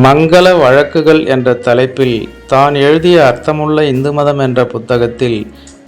மங்கள வழக்குகள் என்ற தலைப்பில் தான் எழுதிய அர்த்தமுள்ள இந்து மதம் என்ற புத்தகத்தில்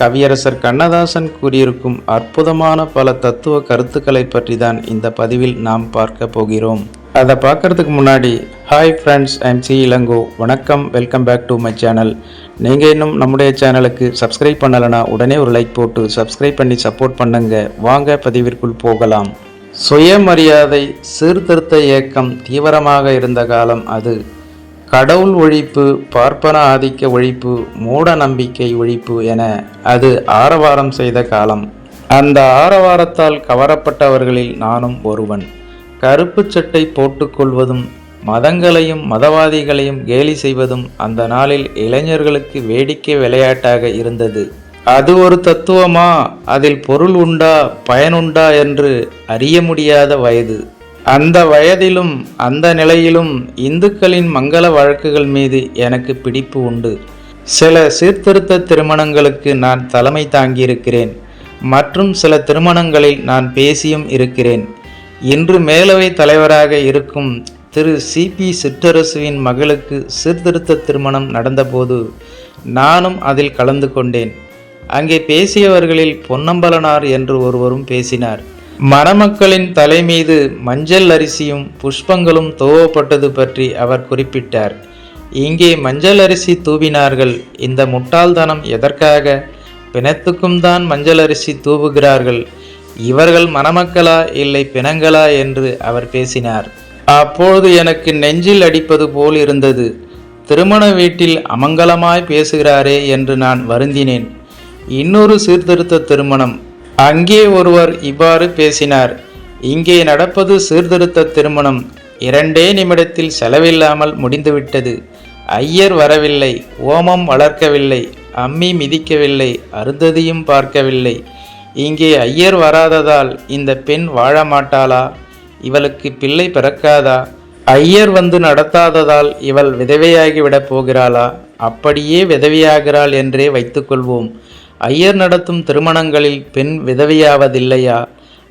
கவியரசர் கண்ணதாசன் கூறியிருக்கும் அற்புதமான பல தத்துவ கருத்துக்களை பற்றி தான் இந்த பதிவில் நாம் பார்க்க போகிறோம். அதை பார்க்கறதுக்கு முன்னாடி hi friends, I'm C Elango. வணக்கம், welcome back to my channel. நீங்கள் இன்னும் நம்முடைய சேனலுக்கு சப்ஸ்கிரைப் பண்ணலைன்னா உடனே ஒரு லைக் போட்டு சப்ஸ்கிரைப் பண்ணி சப்போர்ட் பண்ணுங்க. வாங்க பதிவிற்குள் போகலாம். சுயமரியாதை சீர்திருத்த இயக்கம் தீவிரமாக இருந்த காலம் அது. கடவுள் ஒழிப்பு, பார்ப்பன ஆதிக்க ஒழிப்பு, மூட நம்பிக்கை ஒழிப்பு என அது ஆரவாரம் செய்த காலம். அந்த ஆரவாரத்தால் கவரப்பட்டவர்களில் நானும் ஒருவன். கருப்பு சட்டை போட்டுக்கொள்வதும் மதங்களையும் மதவாதிகளையும் கேலி செய்வதும் அந்த நாளில் இளைஞர்களுக்கு வேடிக்கை விளையாட்டாக இருந்தது. அது ஒரு தத்துவமா, அதில் பொருள் உண்டா, பயனுண்டா என்று அறிய முடியாத வயது. அந்த வயதிலும் அந்த நிலையிலும் இந்துக்களின் மங்கள வழக்குகள் மீது எனக்கு பிடிப்பு உண்டு. சில சீர்திருத்த திருமணங்களுக்கு நான் தலைமை தாங்கியிருக்கிறேன். மற்றும் சில திருமணங்களில் நான் பேசியும் இருக்கிறேன். இன்று மேலவை தலைவராக இருக்கும் திரு சிபி சிற்றரசுவின் மகளுக்கு சீர்திருத்த திருமணம் நடந்தபோது நானும் அதில் கலந்து கொண்டேன். அங்கே பேசியவர்களில் பொன்னம்பலனார் என்று ஒருவரும் பேசினார். மணமக்களின் தலை மீது மஞ்சள் அரிசியும் புஷ்பங்களும் தூவப்பட்டது பற்றி அவர் குறிப்பிட்டார். இங்கே மஞ்சள் அரிசி தூவினார்கள். இந்த முட்டாள்தனம் எதற்காக? பிணத்துக்கும் தான் மஞ்சள் அரிசி தூவுகிறார்கள். இவர்கள் மணமக்களா இல்லை பிணங்களா என்று அவர் பேசினார். அப்பொழுது எனக்கு நெஞ்சில் அடிப்பது போல் இருந்தது. திருமண வீட்டில் அமங்கலமாய் பேசுகிறாரே என்று நான் வருந்தினேன். இன்னொரு சீர்திருத்த திருமணம். அங்கே ஒருவர் இவ்வாறு பேசினார். இங்கே நடப்பது சீர்திருத்த திருமணம். 2 நிமிடத்தில் செலவில்லாமல் முடிந்துவிட்டது. ஐயர் வரவில்லை, ஓமம் வளர்க்கவில்லை, அம்மி மிதிக்கவில்லை, அருந்ததியும் பார்க்கவில்லை. இங்கே ஐயர் வராததால் இந்த பெண் வாழ மாட்டாளா? இவளுக்கு பிள்ளை பிறக்காதா? ஐயர் வந்து நடத்தாததால் இவள் விதவையாகிவிடப் போகிறாளா? அப்படியே விதவையாகிறாள் என்றே வைத்துக்கொள்வோம். ஐயர் நடத்தும் திருமணங்களில் பெண் விதவையாவதில்லையா?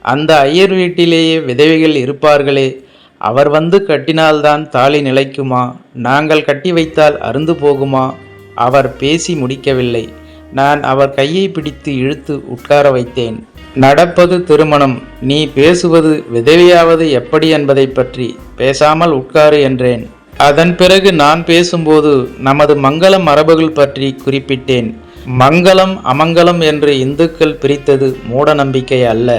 அந்த ஐயர் வீட்டிலேயே விதவைகள் இருப்பார்களே. அவர் வந்து கட்டினால்தான் தாலி நிலைக்குமா? நாங்கள் கட்டி வைத்தால் அருந்து போகுமா? அவர் பேசி முடிக்கவில்லை. நான் அவர் கையை பிடித்து இழுத்து உட்கார வைத்தேன். நடப்பது திருமணம். நீ பேசுவது விதவையாவது எப்படி என்பதை பற்றி. பேசாமல் உட்காரு என்றேன். அதன் பிறகு நான் பேசும்போது நமது மங்கள மரபுகள் பற்றி குறிப்பிட்டேன். மங்களம் அமங்கலம் என்று இந்துக்கள் பிரித்தது மூட நம்பிக்கை அல்ல,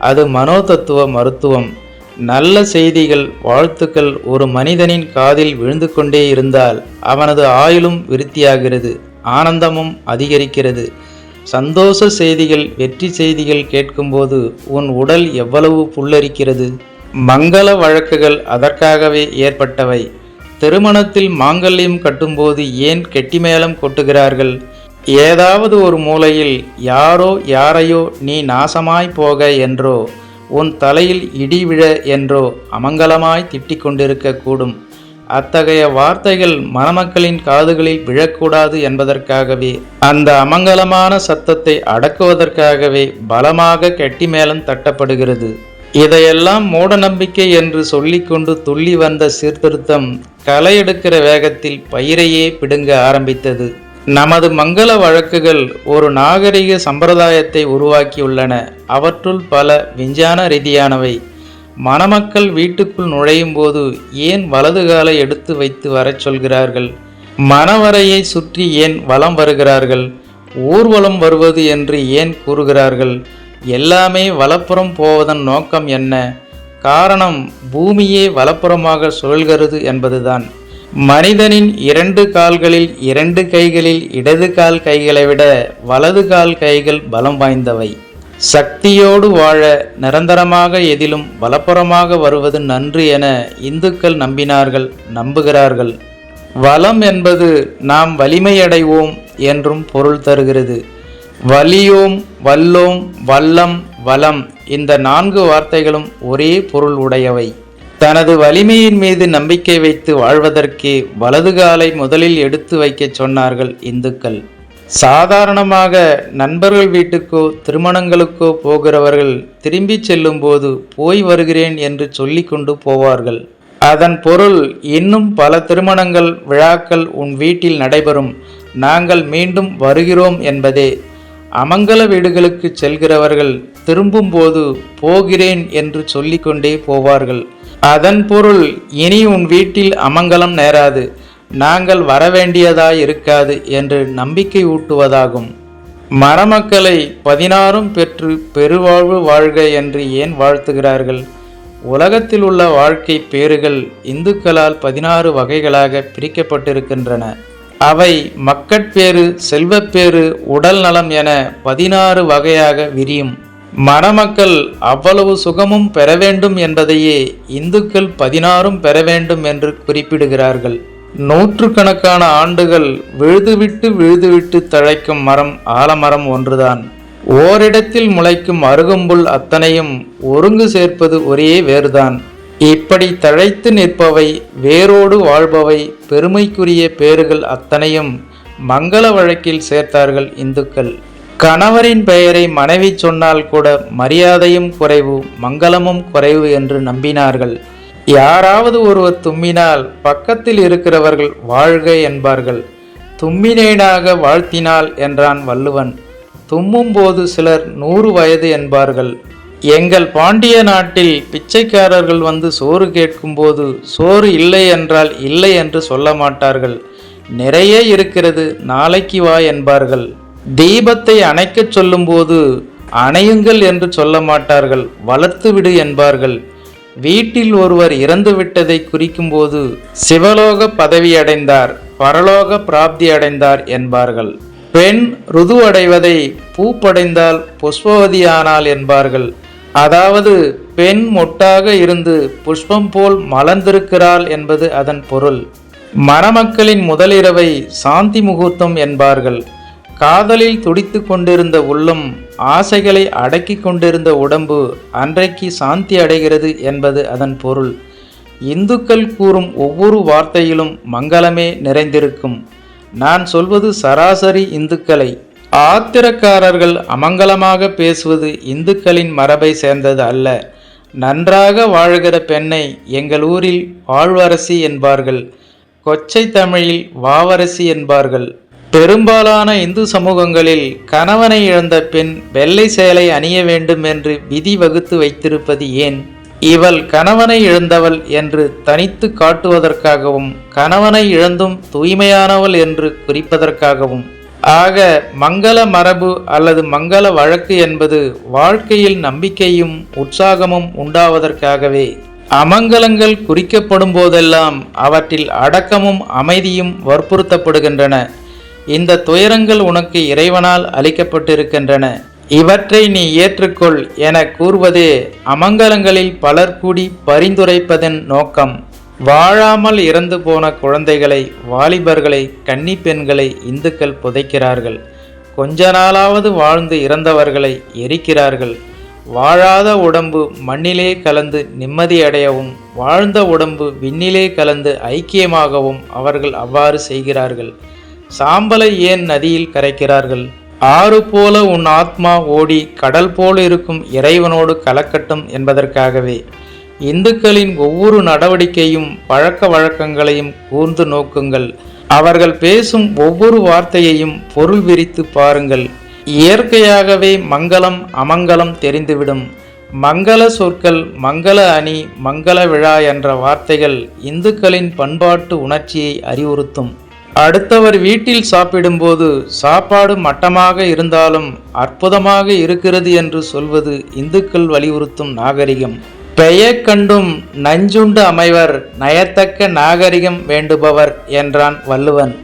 அது மனோதத்துவ மருத்துவம். நல்ல செய்திகள், வாழ்த்துக்கள் ஒரு மனிதனின் காதில் விழுந்து கொண்டே இருந்தால் அவனது ஆயுளும் விருத்தியாகிறது, ஆனந்தமும் அதிகரிக்கிறது. சந்தோஷ செய்திகள், வெற்றி செய்திகள் கேட்கும்போது உன் உடல் எவ்வளவு புல்லரிக்கிறது. மங்கள வழக்குகள் அதற்காகவே ஏற்பட்டவை. திருமணத்தில் மாங்கல்யம் கட்டும்போது ஏன் கெட்டிமேளம் கொட்டுகிறார்கள்? ஏதாவது ஒரு மூலையில் யாரோ யாரையோ நீ நாசமாய் போக என்றோ, உன் தலையில் இடி விழ என்றோ அமங்கலமாய் திட்டிக் கொண்டிருக்க கூடும். அத்தகைய வார்த்தைகள் மணமக்களின் காதுகளில் விழக்கூடாது என்பதற்காகவே, அந்த அமங்கலமான சத்தத்தை அடக்குவதற்காகவே பலமாக கெட்டிமேளம் தட்டப்படுகிறது. இதையெல்லாம் மூட நம்பிக்கை என்று சொல்லிக்கொண்டு துள்ளி வந்த சீர்திருத்தம் களை எடுக்கிற வேகத்தில் பயிரையே பிடுங்க ஆரம்பித்தது. நமது மங்கள வழக்குகள் ஒரு நாகரிக சம்பிரதாயத்தை உருவாக்கியுள்ளன. அவற்றுள் பல விஞ்ஞான ரீதியானவை. மணமக்கள் வீட்டுக்குள் நுழையும் போது ஏன் வலது காலை எடுத்து வைத்து வரச் சொல்கிறார்கள்? மணவரையை சுற்றி ஏன் வலம் வருகிறார்கள்? ஊர்வலம் வருவது என்று ஏன் கூறுகிறார்கள்? எல்லாமே வலப்புறம் போவதன் நோக்கம் என்ன? காரணம், பூமியே வலப்புறமாக சுழல்கிறது என்பதுதான். மனிதனின் 2 கால்களில் 2 கைகளில் இடது கால் கைகளை விட வலது கால் கைகள் பலம் வாய்ந்தவை. சக்தியோடு வாழ நிரந்தரமாக எதிலும் வலப்புறமாக வருவது நன்று என இந்துக்கள் நம்பினார்கள், நம்புகிறார்கள். வலம் என்பது நாம் வலிமையடைவோம் என்றும் பொருள் தருகிறது. வலியோம், வல்லோம், வல்லம், வலம் இந்த 4 வார்த்தைகளும் ஒரே பொருள் உடையவை. தனது வலிமையின் மீது நம்பிக்கை வைத்து வாழ்வதற்கே வலது காலை முதலில் எடுத்து வைக்க சொன்னார்கள் இந்துக்கள். சாதாரணமாக நண்பர்கள் வீட்டுக்கோ திருமணங்களுக்கோ போகிறவர்கள் திரும்பி செல்லும்போது போய் வருகிறேன் என்று சொல்லி கொண்டு போவார்கள். அதன் பொருள், இன்னும் பல திருமணங்கள் விழாக்கள் உன் வீட்டில் நடைபெறும், நாங்கள் மீண்டும் வருகிறோம் என்பதே. அமங்கல வீடுகளுக்கு செல்கிறவர்கள் திரும்பும்போது போகிறேன் என்று சொல்லிக்கொண்டே போவார்கள். அதன் பொருள், இனி உன் வீட்டில் அமங்கலம் நேராது, நாங்கள் வரவேண்டியதாய் இருக்காது என்று நம்பிக்கை ஊட்டுவதாகும். மணமக்களை 16 பெற்று பெருவாழ்வு வாழ்க என்று ஏன் வாழ்த்துகிறார்கள்? உலகத்தில் உள்ள வாழ்க்கை பேறுகள் இந்துக்களால் 16 வகைகளாக பிரிக்கப்பட்டிருக்கின்றன. அவை மக்கட்பேறு, செல்வப்பேறு, உடல் நலம் என 16 வகையாக விரியும். மணமக்கள் அவ்வளவு சுகமும் பெற வேண்டும் என்பதையே இந்துக்கள் 16 பெற வேண்டும் என்று குறிப்பிடுகிறார்கள். நூற்றுக்கணக்கான ஆண்டுகள் விழுதுவிட்டு தழைக்கும் மரம் ஆலமரம் ஒன்றுதான். ஓரிடத்தில் முளைக்கும் அருகம்புல் அத்தனையும் ஒருங்கு சேர்ப்பது ஒரே வேறுதான். இப்படி தழைத்து நிற்பவை, வேரோடு வாழ்பவை, பெருமைக்குரிய பேறுகள் அத்தனையும் மங்கள வழக்கில் சேர்த்தார்கள் இந்துக்கள். கணவரின் பெயரை மனைவி சொன்னால் கூட மரியாதையும் குறைவு, மங்களமும் குறைவு என்று நம்பினார்கள். யாராவது ஒருவர் தும்மினால் பக்கத்தில் இருக்கிறவர்கள் வாழ்க என்பார்கள். தும்மினேனாக வாழ்த்தினாள் என்றான் வள்ளுவன். தும்மும் போது சிலர் 100 வயது என்பார்கள். எங்கள் பாண்டிய நாட்டில் பிச்சைக்காரர்கள் வந்து சோறு கேட்கும்போது சோறு இல்லை என்றால் இல்லை என்று சொல்ல மாட்டார்கள். நிறைய இருக்கிறது, நாளைக்கு வா என்பார்கள். தீபத்தை அணைக்கச் சொல்லும்போது அணையுங்கள் என்று சொல்ல மாட்டார்கள், வளர்த்து விடு என்பார்கள். வீட்டில் ஒருவர் இறந்து விட்டதை குறிக்கும்போது சிவலோக பதவி அடைந்தார், பரலோக பிராப்தி அடைந்தார் என்பார்கள். பெண் ருது அடைவதை பூப்படைந்தால் புஷ்பவதியானாள் என்பார்கள். அதாவது பெண் மொட்டாக இருந்து புஷ்பம் போல் மலர்ந்திருக்கிறாள் என்பது அதன் பொருள். மணமக்களின் முதலிரவை சாந்தி முகூர்த்தம் என்பார்கள். காதலில் துடித்து கொண்டிருந்த உள்ளம், ஆசைகளை அடக்கி கொண்டிருந்த உடம்பு அன்றைக்கு சாந்தி அடைகிறது என்பது அதன் பொருள். இந்துக்கள் கூறும் ஒவ்வொரு வார்த்தையிலும் மங்களமே நிறைந்திருக்கும். நான் சொல்வது சராசரி இந்துக்களை. ஆத்திரக்காரர்கள் அமங்கலமாக பேசுவது இந்துக்களின் மரபை சேர்ந்தது அல்ல. நன்றாக வாழ்கிற பெண்ணை எங்கள் ஊரில் வாழ்வரசி என்பார்கள், கொச்சை தமிழில் வாவரசி என்பார்கள். பெரும்பாலான இந்து சமூகங்களில் கணவனை இழந்த பெண் வெள்ளை சேலை அணிய வேண்டும் என்று விதி வகுத்து வைத்திருப்பது ஏன்? இவள் கணவனை இழந்தவள் என்று தனித்து காட்டுவதற்காகவும், கணவனை இழந்தும் தூய்மையானவள் என்று குறிப்பதற்காகவும். ஆக மங்கள மரபு அல்லது மங்கள வழக்கு என்பது வாழ்க்கையில் நம்பிக்கையும் உற்சாகமும் உண்டாவதற்காகவே. அமங்கலங்கள் குறிக்கப்படும் போதெல்லாம் அவற்றில் அடக்கமும் அமைதியும் வற்புறுத்தப்படுகின்றன. இந்த துயரங்கள் உனக்கு இறைவனால் அளிக்கப்பட்டிருக்கின்றன, இவற்றை நீ ஏற்றுக்கொள் என கூறுவதே அமங்கலங்களில் பலர் கூடி பரிந்துரைப்பதன் நோக்கம். வாழாமல் இறந்து போன குழந்தைகளை, வாலிபர்களை, கன்னி பெண்களை இந்துக்கள் புதைக்கிறார்கள். கொஞ்ச நாளாவது வாழ்ந்து இறந்தவர்களை எரிக்கிறார்கள். வாழாத உடம்பு மண்ணிலே கலந்து நிம்மதியடையவும், வாழ்ந்த உடம்பு விண்ணிலே கலந்து ஐக்கியமாகவும் அவர்கள் அவ்வாறு செய்கிறார்கள். சாம்பலை ஏன் நதியில் கரைக்கிறார்கள்? ஆறு போல உன் ஆத்மா ஓடி கடல் போல இருக்கும் இறைவனோடு கலக்கட்டும் என்பதற்காகவே. இந்துக்களின் ஒவ்வொரு நடவடிக்கையும் பழக்க வழக்கங்களையும் கூர்ந்து நோக்குங்கள். அவர்கள் பேசும் ஒவ்வொரு வார்த்தையையும் பொருள் விரித்து பாருங்கள். இயற்கையாகவே மங்களம் அமங்கலம் தெரிந்துவிடும். மங்கள சொற்கள், மங்கள அணி, மங்கள விழா என்ற வார்த்தைகள் இந்துக்களின் பண்பாட்டு உணர்ச்சியை அறிவுறுத்தும். அடுத்தவர் வீட்டில் சாப்பிடும்போது சாப்பாடு மட்டமாக இருந்தாலும் அற்புதமாக இருக்கிறது என்று சொல்வது இந்துக்கள் வலியுறுத்தும் நாகரிகம். பெயர் கண்டும் நஞ்சுண்டு அமைவர், நயத்தக்க நாகரிகம் வேண்டுபவர் என்றான் வள்ளுவன்.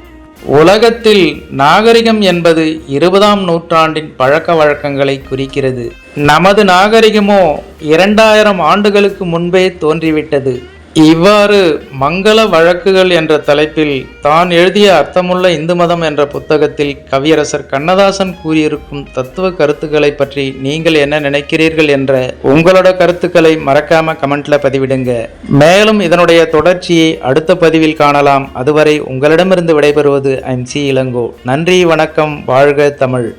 உலகத்தில் நாகரிகம் என்பது 20ஆம் நூற்றாண்டின் பழக்க வழக்கங்களை குறிக்கிறது. நமது நாகரிகமோ 2000 ஆண்டுகளுக்கு முன்பே தோன்றிவிட்டது. இவ்வாறு மங்கள வழக்குகள் என்ற தலைப்பில் தான் எழுதிய அர்த்தமுள்ள இந்து மதம் என்ற புத்தகத்தில் கவியரசர் கண்ணதாசன் கூறியிருக்கும் தத்துவ கருத்துக்களை பற்றி நீங்கள் என்ன நினைக்கிறீர்கள் என்ற உங்களோட கருத்துக்களை மறக்காம கமெண்ட்ல பதிவிடுங்க. மேலும் இதனுடைய தொடர்ச்சியை அடுத்த பதிவில் காணலாம். அதுவரை உங்களிடமிருந்து விடைபெறுவது MC இளங்கோ. நன்றி, வணக்கம், வாழ்க தமிழ்.